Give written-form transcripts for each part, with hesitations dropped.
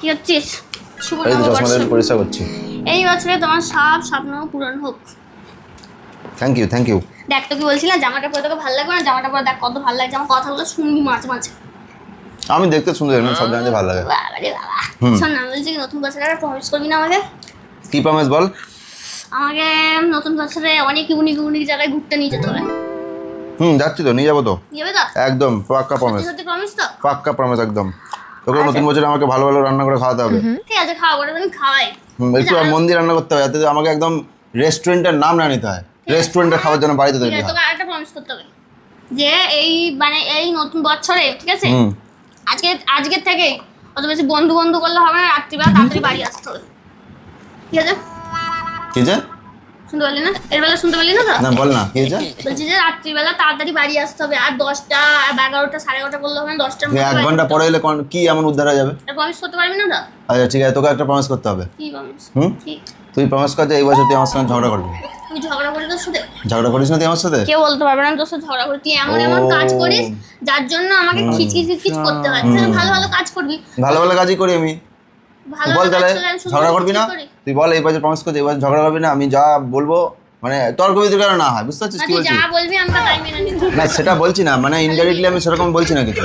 কি হচ্ছিস? শুভ এই তো নববর্ষ। চশমাটা পরিষ্কার করছি। এই বছরে তোমার সব স্বপ্ন পূরণ হোক। Thank you. দেখ তো কি বলছিলাম, জামাটা পরে তোকে ভালো লাগবে না? জামাটা পরে দেখ কত ভালো লাগছে, আমার কথাগুলো শুনবি মাঝে মাঝে। আমি দেখতে সুন্দর, এমনি সব জানতে ভালো লাগে। বাবারে বাবা। শোন না, বলছি কি নতুন বছরে একটা প্রমিস করবি না আমাকে? কি প্রমিস বল? আমাকে নতুন বছরে অনেক ইউনিক ইউনিক জায়গায় ঘুরতে নিয়ে যেতে হবে। যাচ্ছি তো, নিয়ে যাবো তো যাবে তো? একদম পাক্কা প্রমিস। সত্যি প্রমিস তো? পাক্কা প্রমিস একদম। তোকে নতুন বছরে আমাকে ভালো ভালো রান্না করে খাওয়াতে হবে। ঠিক আছে, খাওয়া করে আমি খাওয়াই। একটু মন দিয়ে রান্না করতে হবে, যাতে আমাকে একদম রেস্টুরেন্টের নাম না নিতে হয়। রেস্টুরেন্টের খাবার জন্য বাড়িতে তৈরি হয়। তোকে আরেকটা প্রমিস করতে হবে যে এই নতুন বছরে, ঠিক আছে, আজকের থেকেই অত বেশি বন্ধু বন্ধু করলে হবে না, রাত্রিবেলা তাড়াতাড়ি বাড়ি আসতে হবে, ঠিক আছে? কি যে শুনতে পারলি না? এর বেলা শুনতে পারলি না তো? না বল না, কি যে বলছি যে রাত্রিবেলা তাড়াতাড়ি বাড়ি আসতে হবে, আর 10টা 11টা 11:30 করলে হবে না, 10টার তুই 1 ঘন্টা পরে এলে কি এমন উদ্ধার হয়ে যাবে? প্রমিস করতে পারবি না তো? আচ্ছা ঠিক আছে, তোকে একটা প্রমিস করতে হবে। কি প্রমিস? ঠিক। তুই প্রমিস কর যে এই বছর তুই আমার সঙ্গে ঝগড়া করবি। তুই ঝগড়া করি তোর সাথে? ঝগড়া করিস না তুই আমার সাথে? কেউ বলতে পারবে না তোর সাথে ঝগড়া করি। তুই এমন এমন কাজ করিস যার জন্য আমাকে খিচখিচ করতে হয়। তুই ভালো ভালো কাজ করবি। ভালো ভালো কাজই করি আমি। ভালো বল তাহলে কাজ ঝগড়া করবি না? তুই বল এই বছর প্রমিস কর যে এই বছর ঝগড়া করবি না। আমি যা বলবো মানে তর্ক বিতর্ক না হয়, বুঝতে পারছিস কি তুই বলছি? যা বলবি আমরা তাই মেনে নিব। না সেটা বলছি না, মানে ইনডাইরেক্টলি আমি সেরকম বলছি না কিছু।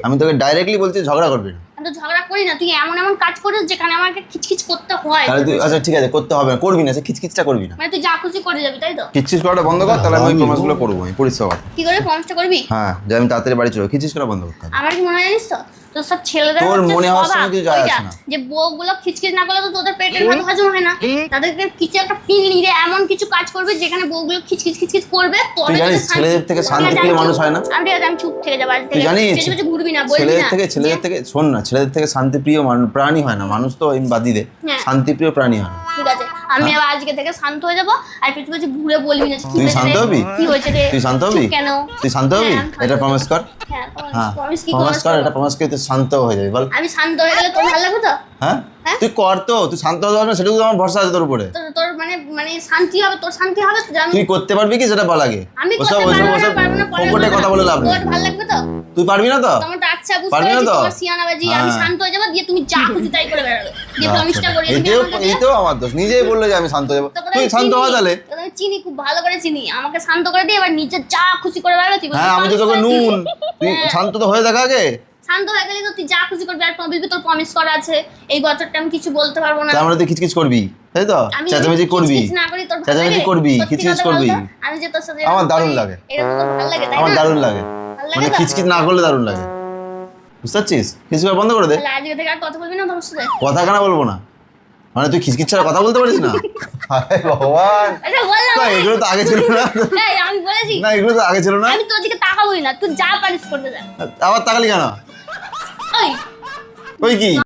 আমি তোকে ডাইরেক্টলি বলছি ঝগড়া করবি না। আমি তো ঝগড়া করি না, তুই এমন এমন কাজ করিস যেখানে আমাকে খিচখিচ করতে হয়। তাহলে তুই আচ্ছা ঠিক আছে, করতে হবে না, করবি না, সে খিচখিচটা করবি না। মানে তুই যা খুশি করে যাবি, তাই তো? খিচখিচ করাটা বন্ধ কর, তাহলে আমি ওই প্রমিসগুলো করবো, আমি পরিষ্কার কর। কি করে প্রমিসটা করবি? হ্যাঁ, যে আমি তাড়াতাড়ি বাড়ি চলে খিচখিচ করা বন্ধ করতে হবে। আমার কি মনে হয় জানিস তো, তোর সব ছেলেদের তোর হচ্ছে মনে হওয়ার স্বভাব, সঙ্গে কিছু যায় আসে ওইটা, না। যে বউগুলো খিচখিচ না করলে তো তোদের পেটের ভাত হজম হয় না। তাদেরকে কিছু একটা পিল নিয়ে এমন কিছু কাজ করবে যেখানে বউগুলো খিচখিচ করবে। তুই জানিস ছেলেদের থেকে শান্তিপ্রিয় মানুষ হয় না? আমি ঠিক আছে, আমি চুপ থেকে যাবো আজ থেকে। তুই জানিস কিছু ঘুরবি না, বলবি ছেলেদের না। থেকে শোন না, ছেলেদের থেকে শান্তিপ্রিয় প্রাণী হয় না মানুষ, তো বাদি দে, হ্যাঁ। শান্তিপ্রিয় প্রাণী হয় না। ঠিক আছে, আমি আবার আজকে থেকে শান্ত হয়ে যাবো, আর কিছু কিছু ঘুরে বলবি না। তুই শান্ত হবি? কি হয়েছে রে? তুই শান্ত হবি? কেন তুই শান্ত হবি? এটা প্রমিস কর। হ্যাঁ, হ্যাঁ প্রমিস কি প্রমিস কর, করব? এটা প্রমিস করে তুই শান্ত হয়ে যাবি, বল। আমি শান্ত হয়ে গেলে তোর ভালো লাগবে তো? হ্যাঁ হ্যাঁ? তুই কর তো, তুই শান্ত হতে পারবি না সেটুকু আমার ভরসা আছে তোর উপরে। তোর মানে শান্তি হবে, তোর শান্তি হবে তো? তুই করতে পারবি কি সেটা বল আগে। আমি ওসব করতে ওসব পারবো না, ওসব পারবো না, পরে ওপরে কথা বলে লাভ নেই। তোর ভালো লাগবে তো? তুই পারবি না তো? তোমার তো আচ্ছা বুঝতে পারবি না পারছি, তো? তোমার সিয়ানাবাজি। আমি হ্যাঁ। শান্ত হয়ে যাবো, দিয়ে তুমি যা খুশি তাই করে বেড়াবে, দিয়ে প্রমিসটা করি তুমি আমাকে দিয়ে। এইতেও আমার দোষ, নিজেই বললো যে আমি শান্ত হয়ে যাবো। তোকে তুই আমি শান্ত চিনি, হওয়া তাহলে। তোকে আমি চিনি, খুব ভালো করে চিনি। আমাকে শান্ত করে দিয়ে এবার নিজে যা খুশি করে বেড়াবে। তুই বলবি হ্যাঁ আমি তো তোকে promise নুন, করেছি। তুই হ্যাঁ। শান্ত তো হয়ে দেখা আগে। শান্ত হয়ে গেলে তো তুই যা খুশি করবি, আর বলবি তোর প্রমিস করা আছে এই বছরটা আমি কিছু বলতে পারবো না। তার মানে তুই খিচখিচ করবি, তাই তো? আমি চেঁচামেচি করবি, খিচখিচ না করি তোর ভালো চেঁচামেচি লাগে? করবি, সত্যি খিচখিচ কথা করবি। বল তো, আমি যে তোর সাথে আমার এরকম দারুণ করি, লাগে। এরকম তোর ভালো লাগে, তাই আমার না? দারুণ লাগে, ভালো মানে লাগে তো? খিচখিচ না করলে দারুণ লাগে, বুঝতে পারছিস? খিচখিচ করা বন্ধ করে দে। তাহলে আজকে থেকে আর কথা বলবি না তোর সাথে? কথা কেন বলবো না? মানে তুই খিচখিচ ছাড়া কথা বলতে পারিস না? হায় ভগবান, আচ্ছা বললাম না এগুলো তো আগে ছিল না। এই, আমি বলেছি না এগুলো তো আগে ছিল না। আমি তোর দিকে তাকাবোই না, তুই যা পারিস করতে যা। আবার তাকালি কেন? ওই ওই কি?